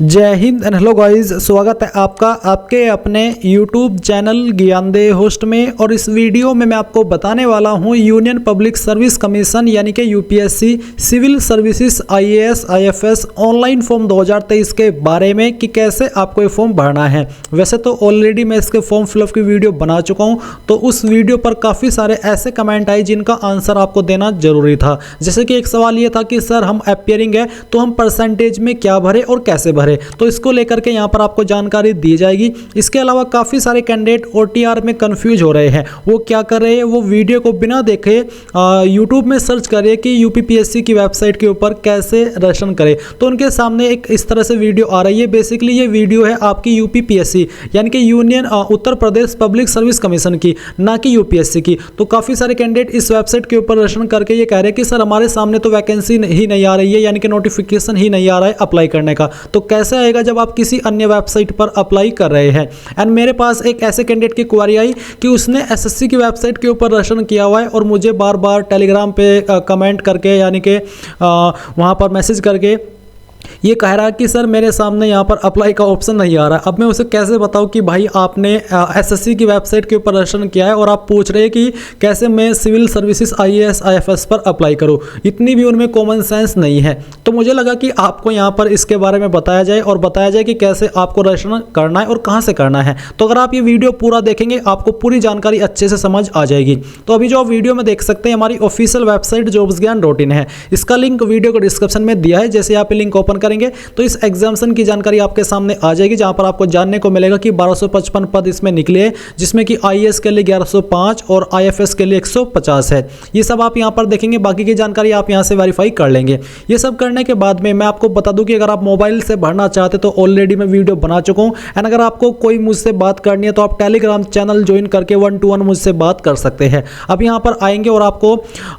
जय Hind and hello guys, स्वागत है आपका आपके अपने YouTube चैनल ज्ञानदे होस्ट में। और इस वीडियो में मैं आपको बताने वाला हूं यूनियन पब्लिक सर्विस कमीशन यानी कि UPSC civil services IAS IFS online form 2023 के बारे में कि कैसे आपको ये फॉर्म भरना है। वैसे तो ऑलरेडी मैं इसके फॉर्म फिलअप की वीडियो बना चुका हूँ, तो उस वीडियो पर काफ़ी सारे ऐसे कमेंट आए जिनका आंसर आपको देना जरूरी था। जैसे कि एक सवाल ये था कि सर हम अपीयरिंग है तो हम परसेंटेज में क्या भरे और कैसे भरे, तो इसको लेकर के यहाँ पर आपको जानकारी दी जाएगी। इसके अलावा काफ़ी सारे कैंडिडेट OTR में कंफ्यूज हो रहे हैं, वो क्या कर रहे हैं, वो वीडियो को बिना देखे यूट्यूब में सर्च करिए कि UPPSC की वेबसाइट के ऊपर कैसे रजिस्ट्रेशन करें, तो उनके सामने एक इस तरह से वीडियो आ रही है। बेसिकली ये वीडियो है आपकी UPPSC यानी कि union Uttar Pradesh public service commission की, ना कि UPSC की। तो काफ़ी सारे कैंडिडेट इस वेबसाइट के ऊपर रजिस्ट्रेशन करके ये कह रहे हैं कि सर हमारे सामने तो वैकेंसी ही नहीं आ रही है, यानी कि नोटिफिकेशन ही नहीं आ रहा है अप्लाई करने का। तो कैसे आएगा जब आप किसी अन्य वेबसाइट पर अप्लाई कर रहे हैं। एंड मेरे पास एक ऐसे कैंडिडेट की क्वेरी आई कि उसने SSC की वेबसाइट के ऊपर रजिस्ट्रेशन किया हुआ है और मुझे बार बार टेलीग्राम पे कमेंट करके यानी कि वहाँ पर मैसेज करके ये कह रहा है कि सर मेरे सामने यहाँ पर अप्लाई का ऑप्शन नहीं आ रहा है। अब मैं उसे कैसे बताऊँ कि भाई आपने SSC की वेबसाइट के ऊपर रजिस्ट्रेशन किया है और आप पूछ रहे हैं कि कैसे मैं सिविल सर्विसेज IAS IFS पर अप्लाई करूँ। इतनी भी उनमें कॉमन सेंस नहीं है। तो मुझे लगा कि आपको यहाँ पर इसके बारे में बताया जाए और बताया जाए कि कैसे आपको रजिस्ट्रेशन करना है और कहाँ से करना है। तो अगर आप ये वीडियो पूरा देखेंगे आपको पूरी जानकारी अच्छे से समझ आ जाएगी। तो अभी जो आप वीडियो में देख सकते हैं हमारी ऑफिशियल वेबसाइट jobsgyan.in है। इसका लिंक वीडियो को डिस्क्रिप्शन में दिया है। जैसे आप लिंक ओपन करेंगे तो इस एग्जामिनेशन की जानकारी आपके सामने आ जाएगी, जहां पर आपको जानने को मिलेगा कि 1255 पद इसमें निकले हैं, जिसमें कि IAS के लिए 1105 और IFS के लिए 150 है। ये सब आप यहां पर देखेंगे, बाकी की जानकारी आप यहां से वेरीफाई कर लेंगे। ये सब करने के बाद में मैं आपको बता दूं कि अगर आप मोबाइल से भरना चाहते तो ऑलरेडी मैं वीडियो बना चुका हूं। एंड अगर आपको कोई मुझसे बात करनी है तो आप टेलीग्राम चैनल ज्वाइन करके 1-to-1 मुझसे बात कर सकते हैं। अब यहां पर आएंगे और आपको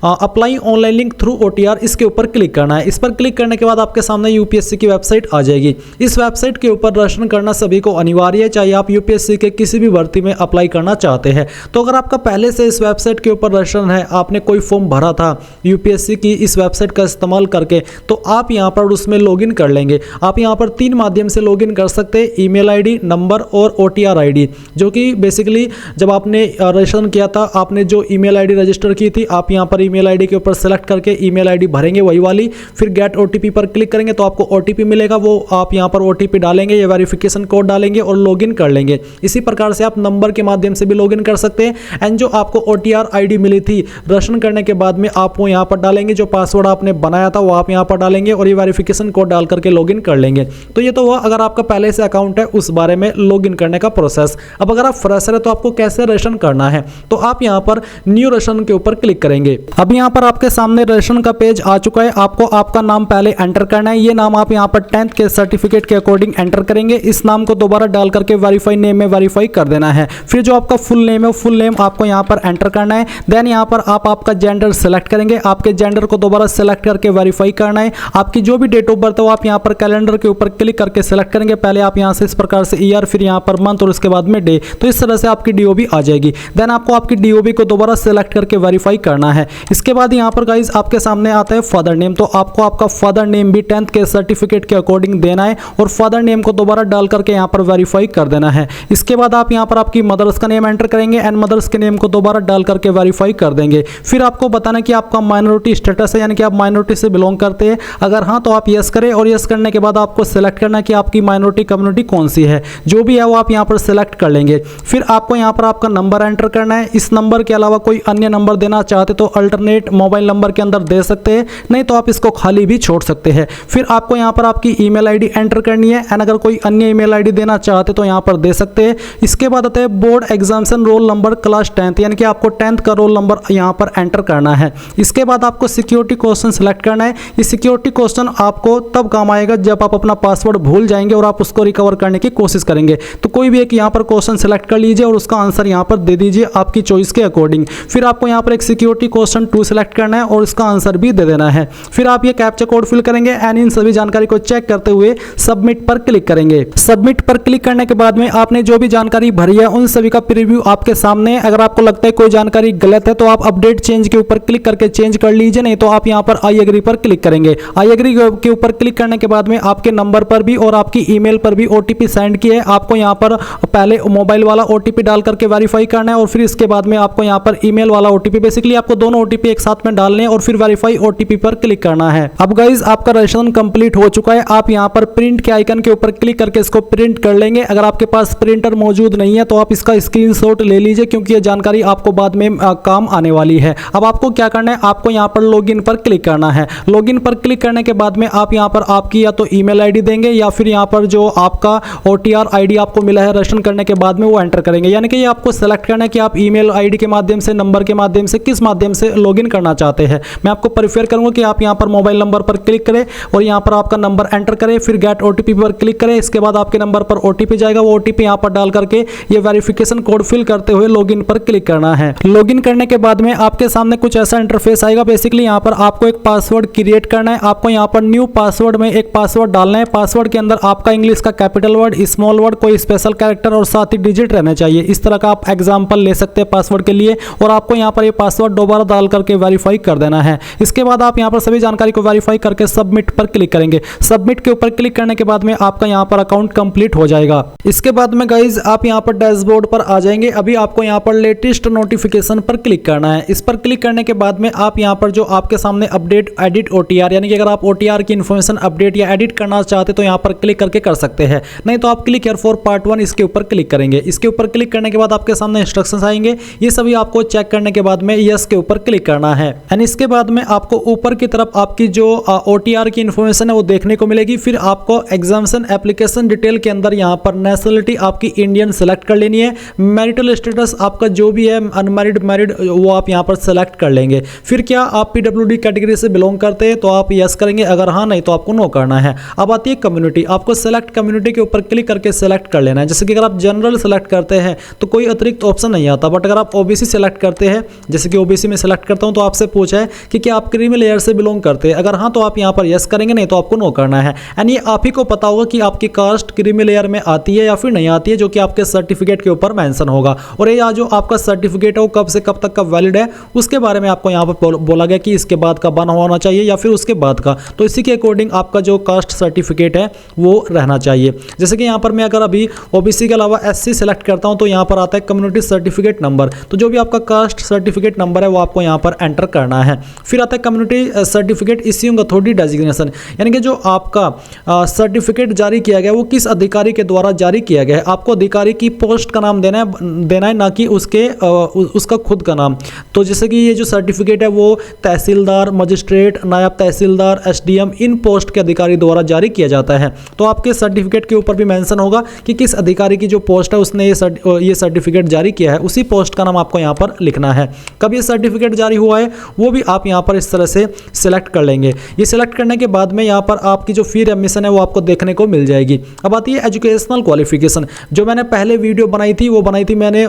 apply online link through OTR इसके ऊपर क्लिक करना है। इस पर क्लिक करने के बाद आपके सामने UPSC की वेबसाइट आ जाएगी। इस वेबसाइट के ऊपर रजिस्ट्रेशन करना सभी को अनिवार्य है, चाहे आप UPSC के किसी भी भर्ती में अप्लाई करना चाहते हैं। तो अगर आपका पहले से इस वेबसाइट के ऊपर रजिस्ट्रेशन है, आपने कोई फॉर्म भरा था UPSC की इस वेबसाइट का इस्तेमाल करके, तो आप यहां पर उसमें लॉगिन कर लेंगे। आप यहां पर 3 माध्यम से लॉगिन कर सकते हैं, ईमेल ID, नंबर और OTR ID, जो कि बेसिकली जब आपने रजिस्ट्रेशन किया था आपने जो ईमेल ID रजिस्टर की थी, आप यहां पर ईमेल ID के ऊपर सेलेक्ट करके ईमेल ID भरेंगे वही वाली, फिर गेट OTP पर क्लिक करेंगे तो आपको OTP मिलेगा। वो आप यहां पर OTP डालेंगे या वेरिफिकेशन कोड डालेंगे और लॉगिन कर लेंगे। इसी प्रकार से आप नंबर के माध्यम से भी लॉगिन कर सकते हैं। एंड जो आपको OTR ID मिली थी रजिस्ट्रेशन करने के बाद में आप वो यहां पर डालेंगे, जो पासवर्ड आपने बनाया था वो आप यहां पर डालेंगे और ये वेरिफिकेशन कोड डाल करके लॉगिन कर लेंगे। तो ये तो हुआ अगर आपका पहले से अकाउंट है उस बारे में लॉगिन करने का प्रोसेस। अब अगर आप फ्रेशर है तो आपको कैसे रजिस्ट्रेशन करना है, तो आप यहां पर न्यू रजिस्ट्रेशन के ऊपर क्लिक करेंगे। अब यहां पर आपके सामने रजिस्ट्रेशन का पेज आ चुका है। आपको आपका नाम पहले एंटर करना है। ये नाम आप यहां पर 10th के सर्टिफिकेट के अकॉर्डिंग एंटर करेंगे। इस नाम को दोबारा डाल करके वेरीफाई नेम में वेरीफाई कर देना है। फिर जो आपका फुल नेम है फुल नेम आपको यहां पर एंटर करना है। देन यहां पर आप आपका जेंडर सेलेक्ट करेंगे। आपके जेंडर को दोबारा सेलेक्ट करके वेरीफाई करना है। आपकी जो भी डेट ऑफ बर्थ है वो आप यहां पर कैलेंडर के ऊपर क्लिक करके सेलेक्ट करेंगे। पहले आप यहां से इस प्रकार से ईयर, फिर यहां पर मंथ और उसके बाद में डे। तो इस तरह से आपकी DOB आ जाएगी। देन आपको आपकी DOB को दोबारा सेलेक्ट करके वेरीफाई करना है। इसके बाद यहां पर गाइस आपके सामने आता है फादर नेम। तो आपको आपका फादर नेम भी 10th के सर्टिफिकेट के अकॉर्डिंग देना है और फादर नेम को दोबारा डाल करके यहां पर वेरीफाई कर देना है। इसके बाद आप यहां पर आपकी मदर्स का नेम एंटर करेंगे एंड मदर्स के नेम को दोबारा डाल करके वेरीफाई कर देंगे। फिर आपको बताना कि आपका माइनॉरिटी स्टेटस है, यानी कि आप माइनॉरिटी से बिलोंग करते हैं। अगर हाँ तो आप यस करें और यस करने के बाद आपको सेलेक्ट करना है कि आपकी माइनॉरिटी कम्युनिटी कौन सी है। जो भी है वो आप यहां पर सेलेक्ट कर लेंगे। फिर आपको यहां पर आपका नंबर एंटर करना है। इस नंबर के अलावा कोई अन्य नंबर देना चाहते तो अल्टरनेट मोबाइल नंबर के अंदर दे सकते हैं, नहीं तो आप इसको खाली भी छोड़ सकते हैं। फिर आपको यहां पर आपकी ईमेल ID एंटर करनी है एंड अगर कोई अन्य ईमेल ID देना चाहते तो यहां पर दे सकते हैं। इसके बाद आता है board examination roll number class 10th, यानी कि आपको 10th का रोल नंबर यहां पर एंटर करना है। इसके बाद आपको सिक्योरिटी क्वेश्चन सेलेक्ट करना है। ये सिक्योरिटी क्वेश्चन आपको तब काम आएगा जब आप अपना पासवर्ड भूल जाएंगे और आप उसको रिकवर करने की कोशिश करेंगे। तो कोई भी एक यहां पर क्वेश्चन सेलेक्ट कर लीजिए और उसका आंसर यहां पर दे दीजिए आपकी चॉइस के अकॉर्डिंग। फिर आपको यहां पर एक सिक्योरिटी क्वेश्चन 2 सेलेक्ट करना है और इसका आंसर भी दे देना है। फिर आप ये कैप्चा कोड फिल करेंगे एंड इन सभी जानकारी को चेक करते हुए सबमिट पर क्लिक करेंगे। सबमिट पर क्लिक करने के बाद में आपने जो भी जानकारी भरी है उन सभी का प्रीव्यू आपके सामने। अगर आपको लगता है कोई जानकारी गलत है तो आप अपडेट चेंज के ऊपर क्लिक करके चेंज कर लीजिए, नहीं तो आप यहां पर आई एग्री पर क्लिक करेंगे। आई एग्री के ऊपर क्लिक करने के बाद में आपके नंबर पर भी और आपकी ईमेल पर भी ओटीपी सेंड किया है। आपको यहां पर पहले मोबाइल वाला ओटीपी डाल करके वेरीफाई करना है और फिर इसके बाद में आपको यहां पर ईमेल वाला ओटीपी, बेसिकली आपको दोनों ओटीपी एक साथ में डालने हैं और फिर वेरीफाई ओटीपी पर क्लिक करना है। अब गाइस आपका रजिस्ट्रेशन कंप्लीट हो चुका है। आप यहां पर प्रिंट के आइकन के ऊपर क्लिक करके इसको प्रिंट कर लेंगे। अगर आपके पास प्रिंटर मौजूद नहीं है तो आप इसका स्क्रीनशॉट ले लीजिए, क्योंकि ये जानकारी आपको बाद में काम आने वाली है। अब आपको क्या करना है, आपको यहां पर लॉगिन पर क्लिक करना है। लॉगिन पर क्लिक करने के बाद में आप यहां पर आपकी या तो ईमेल आईडी देंगे या फिर यहां पर जो आपका ओटीआर आईडी आपको मिला है रजिस्ट्रेशन करने के बाद में वो एंटर करेंगे। यानी कि ये आपको सेलेक्ट करना है कि आप ईमेल आईडी के माध्यम से, नंबर के माध्यम से, किस माध्यम से लॉगिन करना चाहते हैं। मैं आपको प्रेफर करूंगा कि आप यहां पर मोबाइल नंबर पर क्लिक करें और यहां पर आपका नंबर एंटर करें, फिर गेट ओटीपी पर क्लिक करें। इसके बाद आपके नंबर पर ओटीपी जाएगा, वो ओटीपी यहां पर डाल करके ये वेरिफिकेशन कोड फिल करते हुए लॉगिन पर क्लिक करना है। लॉगिन करने के बाद में आपके सामने कुछ ऐसा इंटरफेस आएगा। बेसिकली यहां पर आपको एक पासवर्ड क्रिएट करना है। आपको यहां पर न्यू पासवर्ड में एक पासवर्ड डालना है। पासवर्ड के अंदर आपका इंग्लिश का कैपिटल वर्ड, स्मॉल वर्ड, कोई स्पेशल कैरेक्टर और साथ ही डिजिट रहना चाहिए। इस तरह का आप एग्जांपल ले सकते हैं पासवर्ड के लिए और आपको यहां पर ये पासवर्ड दोबारा डाल करके वेरीफाई कर देना है। इसके बाद आप यहां पर सभी जानकारी को वेरीफाई करके सबमिट पर क्लिक करेंगे। सबमिट के ऊपर क्लिक करने के बाद में आपका यहां पर अकाउंट कंप्लीट हो जाएगा। इसके बाद में गाइज आप यहां पर डैशबोर्ड पर आ जाएंगे। अभी आपको यहां पर लेटेस्ट नोटिफिकेशन पर क्लिक करना है। इस पर क्लिक करने के बाद में आप यहां पर जो आपके सामने अपडेट एडिट ओटीआर, यानी कि अगर आप ओटीआर की इन्फॉर्मेशन अपडेट या एडिट करना चाहते तो यहां पर क्लिक करके कर सकते हैं, नहीं तो आप क्लिक हियर फॉर पार्ट 1 इसके ऊपर क्लिक करेंगे। इसके ऊपर क्लिक करने के बाद आपके सामने इंस्ट्रक्शंस आएंगे। ये सभी आपको चेक करने के बाद में यस के ऊपर क्लिक करना है। एंड इसके बाद में आपको ऊपर की तरफ आपकी जो ओटीआर की इन्फॉर्मेशन है वो देखने को मिलेगी। फिर आपको एग्जामिनेशन एप्लीकेशन डिटेल के अंदर यहां पर नेशनलिटी आपकी इंडियन सेलेक्ट कर लेनी है। मैरिटल स्टेटस आपका जो भी है, अनमैरिड, मैरिड, वो आप यहां पर सेलेक्ट कर लेंगे। फिर क्या आप पीडब्ल्यूडी कैटेगरी से बिलोंग करते हैं तो आप यस करेंगे, अगर हाँ नहीं तो आपको नो करना है। अब आती है कम्युनिटी। आपको सेलेक्ट कम्युनिटी के ऊपर क्लिक करके सेलेक्ट कर लेना है। जैसे कि अगर आप जनरल सेलेक्ट करते हैं तो कोई अतिरिक्त ऑप्शन नहीं आता, बट अगर आप ओबीसी सेलेक्ट करते हैं, जैसे कि ओबीसी में सेलेक्ट करता हूं तो आपसे पूछा है कि क्या आप क्रीमी लेयर से बिलोंग करते हैं, अगर हाँ तो आप यहां पर यस करेंगे, नहीं तो आपको नो करना है। एंड ये आप ही को पता होगा कि आपकी कास्ट क्रीमी लेयर में आती है या फिर नहीं आती है, जो कि आपके सर्टिफिकेट के ऊपर मेंशन होगा। और ये जो आपका सर्टिफिकेट है वो कब से कब तक का वैलिड है उसके बारे में आपको यहाँ पर बोला गया कि इसके बाद का बना होना चाहिए या फिर उसके बाद का, तो इसी के अकॉर्डिंग आपका जो कास्ट सर्टिफिकेट है वो रहना चाहिए। जैसे कि यहाँ पर मैं अगर अभी ओबीसी के अलावा एससी सेलेक्ट करता हूँ तो यहाँ पर आता है कम्युनिटी सर्टिफिकेट नंबर, तो जो भी आपका कास्ट सर्टिफिकेट नंबर है वो आपको यहाँ पर एंटर करना है। फिर आता है community certificate issuing authority designation, यानी कि जो आपका सर्टिफिकेट जारी किया गया वो किस अधिकारी के द्वारा जारी किया गया है। आपको अधिकारी की पोस्ट का नाम देना है, ना कि उसका खुद का नाम। तो जैसे कि ये जो सर्टिफिकेट है वो तहसीलदार, मजिस्ट्रेट, नायब तहसीलदार, एसडीएम, इन पोस्ट के अधिकारी द्वारा जारी किया जाता है। तो आपके सर्टिफिकेट के ऊपर भी मेंशन होगा कि किस अधिकारी की जो पोस्ट है उसने ये सर्टिफिकेट जारी किया है, उसी पोस्ट का नाम आपको यहाँ पर लिखना है। कब ये सर्टिफिकेट जारी हुआ है वो भी आप यहाँ पर इस तरह से सिलेक्ट कर लेंगे। ये सिलेक्ट करने के बाद में यहाँ पर आपकी जो फी एडमिशन है वो आपको देखने को मिल जाएगी। अब आती है एजुकेशनल क्वालिफिकेशन। जो मैंने पहले वीडियो बनाई थी वो बनाई थी मैंने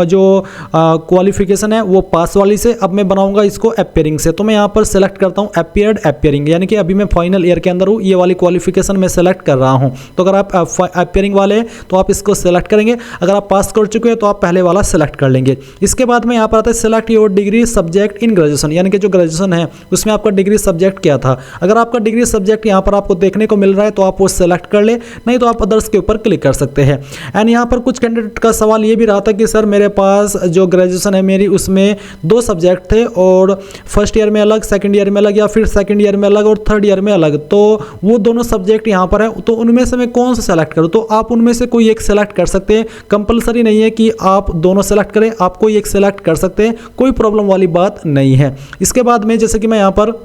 जो क्वालिफिकेशन है वो पास वाली से, अब मैं बनाऊंगा इसको अपीयरिंग से। तो मैं यहाँ पर सेलेक्ट करता हूँ अपीयरिंग, यानी कि अभी मैं फाइनल ईयर के अंदर हूँ, ये वाली क्वालिफिकेशन मैं सेलेक्ट कर रहा हूँ। तो अगर आप अपीयरिंग वाले हैं तो आप इसको सेलेक्ट करेंगे, अगर आप पास कर चुके हैं तो आप पहले वाला सेलेक्ट कर लेंगे। इसके बाद में यहाँ पर आता है select your degree subject in graduation, यानी कि जो ग्रेजुएशन है उसमें आपका डिग्री सब्जेक्ट क्या था। अगर आपका डिग्री सब्जेक्ट यहाँ पर आपको देखने को मिल रहा है तो आप वो सेलेक्ट कर ले, नहीं तो आप अदर्स के ऊपर क्लिक कर सकते हैं। एंड यहाँ पर कुछ कैंडिडेट का सवाल ये भी रहा था कि सर मेरे पास जो ग्रेजुएशन है मेरी उसमें 2 सब्जेक्ट थे और फर्स्ट ईयर में अलग, सेकंड ईयर में अलग, या फिर सेकंड ईयर में अलग और थर्ड ईयर में अलग, तो वो दोनों सब्जेक्ट यहाँ पर है, तो उनमें से मैं कौन सा सेलेक्ट करूँ। तो आप उनमें से कोई एक सेलेक्ट कर सकते हैं, कंपलसरी नहीं है कि आप दोनों सेलेक्ट करें, आप कोई एक सेलेक्ट कर सकते हैं, कोई प्रॉब्लम वाली बात नहीं है। इसके बाद में जैसे कि मैं यहाँ पर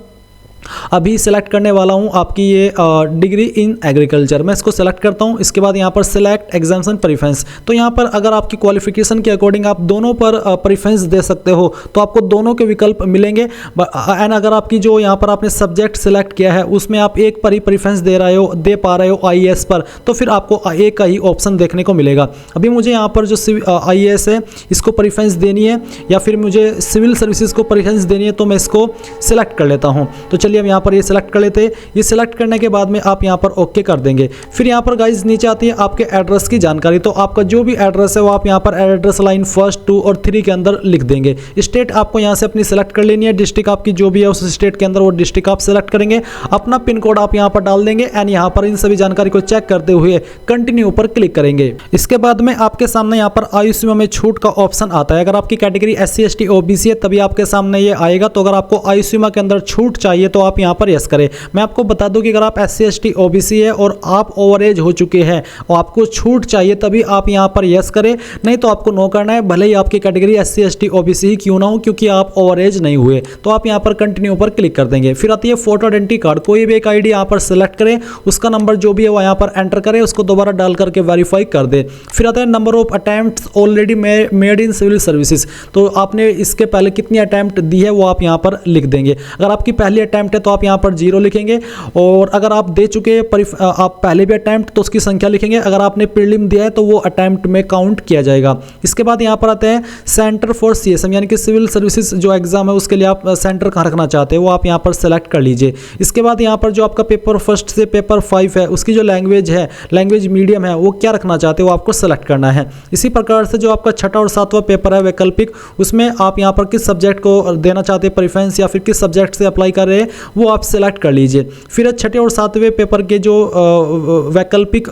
अभी सेलेक्ट करने वाला हूं आपकी ये डिग्री इन एग्रीकल्चर, मैं इसको सेलेक्ट करता हूं। इसके बाद यहां पर सिलेक्ट एग्जाम्शन प्रेफरेंस, तो यहां पर अगर आपकी क्वालिफिकेशन के अकॉर्डिंग आप दोनों पर प्रेफरेंस दे सकते हो तो आपको दोनों के विकल्प मिलेंगे। एंड अगर आपकी जो यहां पर आपने सब्जेक्ट सिलेक्ट किया है उसमें आप एक पर ही प्रेफरेंस दे पा रहे हो IAS पर, तो फिर आपको एक का ही ऑप्शन देखने को मिलेगा। अभी मुझे यहाँ पर जो IAS है इसको प्रेफरेंस देनी है या फिर मुझे सिविल सर्विसेज को प्रेफरेंस देनी है, तो मैं इसको सिलेक्ट कर लेता हूँ। तो चलिए हम यहाँ पर ये सिलेक्ट कर लेते हैं। ये सिलेक्ट करने के बाद में आप यहाँ पर ओके कर देंगे। फिर यहाँ पर गाइज नीचे आती है आपके एड्रेस की जानकारी। तो आपका जो भी एड्रेस है वो आप यहाँ पर एड्रेस लाइन 1, 2 और 3 के अंदर लिख देंगे। स्टेट आपको यहाँ से अपनी सेलेक्ट कर लेनी है। डिस्ट्रिक्ट आपकी जो भी है उस स्टेट के अंदर वो डिस्ट्रिक्ट आप सेलेक्ट करेंगे। अपना पिन कोड आप यहाँ पर डाल देंगे एंड यहाँ पर इन सभी जानकारी को चेक करते हुए कंटिन्यू पर क्लिक करेंगे। इसके बाद में आपके सामने यहाँ पर आयु सीमा में छूट का ऑप्शन आता है। अगर आपकी कैटेगरी SC ST OBC है तभी आपके सामने ये आएगा। तो अगर आपको आयु सीमा के अंदर छूट चाहिए तो आप यहाँ पर यस करें। मैं आपको बता दूं कि अगर आप SC ST OBC है और आप ओवर एज हो चुके हैं और आपको छूट चाहिए तभी आप यहाँ पर यस करें, नहीं तो आपको नो करना है, भले ही आपकी कैटेगरी SC ST OBC ही क्यों ना हो, क्योंकि आप ओवर एज नहीं हुए। तो आप यहाँ पर कंटिन्यू पर क्लिक कर देंगे। फिर आती है फोटो आइडेंटिटी कार्ड। कोई भी एक ID यहाँ पर सेलेक्ट करें, उसका नंबर जो भी है वो यहाँ पर एंटर करें, उसको दोबारा डाल करके वेरीफाई कर दे। फिर आता है number of attempts already made in civil services. तो आपने इसके पहले कितनी अटेम्प्ट दी है वो आप यहाँ पर लिख देंगे। अगर आपकी पहली अटेम्प्ट है तो आप यहाँ पर 0 लिखेंगे, और अगर आप दे चुके आप पहले भी अटेम्प्ट तो उसकी संख्या लिखेंगे। अगर आपने प्रीलिम दिया है तो वो अटेम्प्ट में काउंट किया जाएगा। इसके बाद यहाँ पर आते हैं सेंटर फॉर CSM, यानी कि सिविल सर्विसेज जो एग्जाम है उसके लिए आप सेंटर कहाँ रखना चाहते हैं वो आप यहाँ पर सेलेक्ट कर लीजिए। इसके बाद यहाँ पर जो आपका पेपर 1 से पेपर 5 है उसकी जो लैंग्वेज है, लैंग्वेज मीडियम है, वो क्या रखना चाहते हो आपको सेलेक्ट करना है। इसी प्रकार से जो आपका 6ठा और 7वां पेपर है वैकल्पिक, उसमें आप यहाँ पर किस सब्जेक्ट को देना चाहते हैं प्रेफरेंस या फिर किस सब्जेक्ट से अप्लाई कर रहे हैं वो आप सेलेक्ट कर लीजिए। फिर 6ठे और 7वें पेपर के जो वैकल्पिक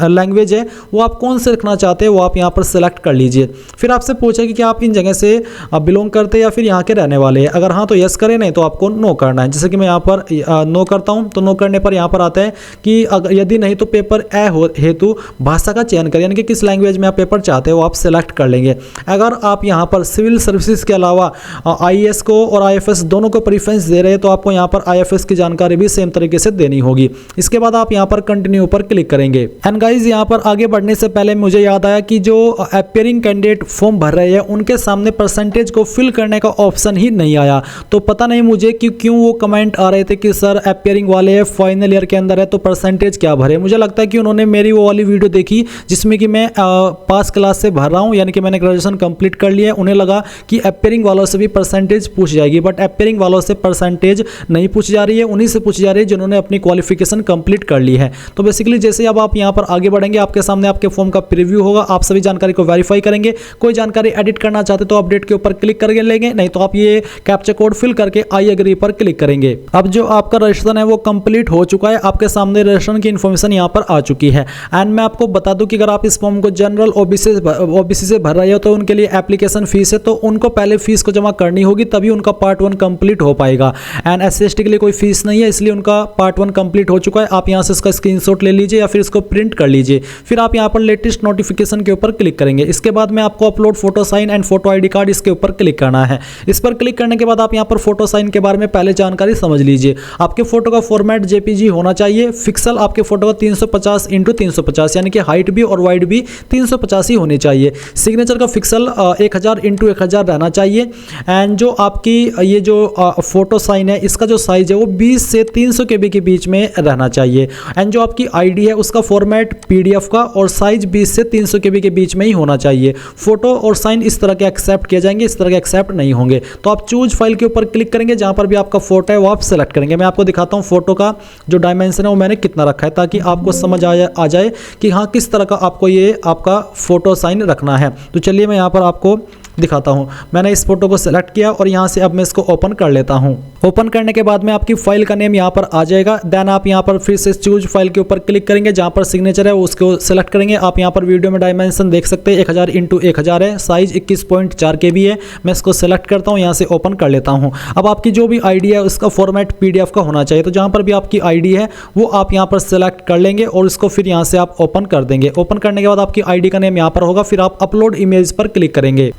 लैंग्वेज है वो आप कौन से रखना चाहते हैं वो आप यहाँ पर सेलेक्ट कर लीजिए। फिर आपसे पूछेगी कि आप इन जगह से बिलोंग करते हैं या फिर यहाँ के रहने वाले हैं। अगर हाँ तो यस करें, नहीं तो आपको नो करना है। जैसे कि मैं यहाँ पर नो करता हूँ, तो नो करने पर यहाँ पर आता है कि अगर यदि नहीं तो पेपर ए हेतु भाषा का चयन करें, यानी कि किस लैंग्वेज में आप पेपर चाहते हो आप सेलेक्ट कर लेंगे। अगर आप यहाँ पर सिविल सर्विसेज के अलावा IAS को और IFS दोनों को प्रेफरेंस दे रहे हैं तो आपको यहाँ पर IFS की जानकारी भी सेम तरीके से देनी होगी। इसके बाद आप यहाँ पर कंटिन्यू पर क्लिक करेंगे। एंड गाइज यहाँ पर आगे बढ़ने से पहले मुझे याद आया कि जो अपियरिंग कैंडिडेट फॉर्म भर रहे हैं उनके सामने परसेंटेज को फिल करने का ऑप्शन ही नहीं आया। तो पता नहीं मुझे कि क्यों वो कमेंट आ रहे थे कि सर अपियरिंग वाले फाइनल ईयर के अंदर है तो परसेंटेज क्या भरे। मुझे लगता है कि उन्होंने मेरी वो वाली वीडियो देखी जिसमें कि मैं पास क्लास से भर रहा हूँ, यानी कि मैंने ग्रेजुएशन कंप्लीट कर लिया है। उन्हें लगा कि अपियरिंग वालों से भी परसेंटेज पूछ जाएगी, बट अपियरिंग वालों से परसेंटेज नहीं पूछ जा रही है, उन्हीं से पूछ जा रही है जिन्होंने अपनी क्वालिफिकेशन कंप्लीट कर ली है। तो बेसिकली जैसे अब आप यहाँ पर आगे बढ़ेंगे आपके सामने आपके फॉर्म का प्रीव्यू होगा, आप सभी जानकारी को वेरीफाई करेंगे। कोई जानकारी एडिट करना चाहते तो अपडेट के ऊपर क्लिक करके लेंगे, नहीं तो आप ये कैप्चा कोड फिल करके आई एग्री पर क्लिक करेंगे। अब जो आपका रजिस्ट्रेशन है वो कंप्लीट हो चुका है, आपके सामने रजिस्ट्रेशन की इन्फॉर्मेशन यहाँ पर आ चुकी है। एंड मैं आपको बता दूं कि अगर आप इस फॉर्म को जनरल OBC से भर रहे हो तो उनके लिए एप्लीकेशन फीस है, तो उनको पहले फीस को जमा करनी होगी तभी उनका पार्ट 1 कंप्लीट हो पाएगा। एंड SC ST के लिए कोई फीस नहीं है, इसलिए उनका पार्ट 1 कंप्लीट हो चुका है। आप यहाँ से इसका स्क्रीनशॉट ले लीजिए या फिर इसको प्रिंट कर लीजिए। फिर आप यहाँ पर लेटेस्ट नोटिफिकेशन के ऊपर क्लिक करेंगे। इसके बाद में आपको upload photo sign and photo ID card इसके ऊपर क्लिक करना है। इस पर क्लिक करने के बाद आप यहाँ पर फोटो साइन के बारे में पहले जानकारी समझ लीजिए। आपके फोटो का फॉर्मेट JPG होना चाहिए। पिक्सल आपके फोटो का 350 × 350, यानी कि हाइट भी और वाइड भी 350 ही होनी चाहिए। सिग्नेचर का पिक्सल 1000 × 1000 रहना चाहिए। एंड जो आपकी ये जो फोटो साइन है इसका जो साइज है वो 20 से 300 KB के बीच में रहना चाहिए। एंड जो आपकी ID है उसका फॉर्मेट PDF का और साइज 20 से 300 KB के बीच में ही होना चाहिए। फोटो और साइन इस तरह के एक्सेप्ट किए जाएंगे, इस तरह के एक्सेप्ट नहीं होंगे। तो आप चूज फाइल के ऊपर क्लिक करेंगे, जहां पर भी आपका फोटो है वो आप सेलेक्ट करेंगे। मैं आपको दिखाता हूं फोटो का जो डायमेंशन है वो मैंने कितना रखा है, ताकि आपको समझ आ जाए कि हाँ किस तरह का आपको ये आपका फोटो साइन रखना है। तो चलिए मैं यहाँ पर आपको दिखाता हूं। मैंने इस फोटो को सिलेक्ट किया और यहां से अब मैं इसको ओपन कर लेता हूं। ओपन करने के बाद में आपकी फाइल का नेम यहां पर आ जाएगा। देन आप यहां पर फिर से चूज फाइल के ऊपर क्लिक करेंगे, जहां पर सिग्नेचर है उसको सिलेक्ट करेंगे। आप यहां पर वीडियो में डायमेंशन देख सकते हैं 1000 × 1000 है, साइज 21.4 KB है। मैं इसको सिलेक्ट करता हूं, यहां से ओपन कर लेता हूं। अब आपकी जो भी ID है उसका फॉर्मेट PDF का होना चाहिए। तो जहां पर भी आपकी ID है वो आप यहां पर सिलेक्ट कर लेंगे और इसको फिर यहां से आप ओपन कर देंगे। ओपन करने के बाद आपकी ID का नेम यहां पर होगा, फिर आप अपलोड इमेज पर क्लिक करेंगे।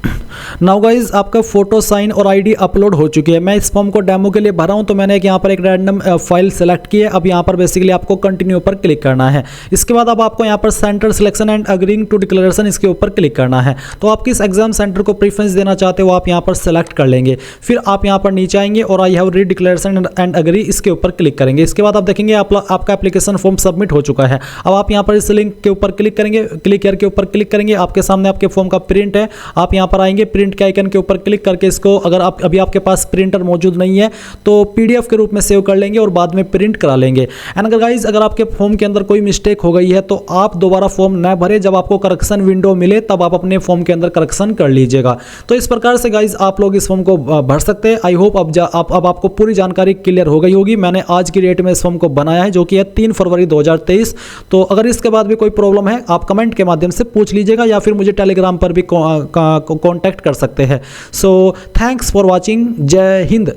नाउ गाइज आपका फोटो साइन और ID अपलोड हो चुकी है। मैं इस फॉर्म को डेमो के लिए भरा हूं, तो मैंने यहाँ पर एक रैंडम फाइल सेलेक्ट की है। अब यहाँ पर बेसिकली आपको कंटिन्यू पर क्लिक करना है। इसके बाद अब आपको यहाँ पर centre selection and agreeing to declaration इसके ऊपर क्लिक करना है। तो आप किस एग्जाम सेंटर को प्रेफरेंस देना चाहते हो आप यहाँ पर सेलेक्ट कर लेंगे। फिर आप यहाँ पर नीचे आएंगे और I have read declaration and agree इसके ऊपर क्लिक करेंगे। इसके बाद आप देखेंगे आपका एप्लीकेशन फॉर्म सबमिट हो चुका है। अब आप यहाँ पर इस लिंक के ऊपर क्लिक करेंगे, क्लिक हियर के ऊपर क्लिक करेंगे। आपके सामने आपके फॉर्म का प्रिंट है। आप यहाँ पर आएंगे जाएंगे, प्रिंट के आइकन के ऊपर क्लिक करके इसको, अगर आप अभी आपके पास प्रिंटर मौजूद नहीं है तो पीडीएफ के रूप में सेव कर लेंगे और बाद में प्रिंट करा लेंगे। एंड अगर गाइज अगर आपके फॉर्म के अंदर कोई मिस्टेक हो गई है तो आप दोबारा फॉर्म न भरें, जब आपको करेक्शन विंडो मिले तब आप अपने फॉर्म के अंदर करेक्शन कर लीजिएगा। तो इस प्रकार से गाइज आप लोग इस फॉर्म को भर सकते हैं। आई होप अब आपको पूरी जानकारी क्लियर हो गई होगी। मैंने आज की डेट में इस फॉर्म को बनाया है जो कि है 3 फरवरी 2023। तो अगर इसके बाद भी कोई प्रॉब्लम है आप कमेंट के माध्यम से पूछ लीजिएगा या फिर मुझे टेलीग्राम पर भी कॉन्टैक्ट कर सकते हैं। So thanks for watching. जय हिंद।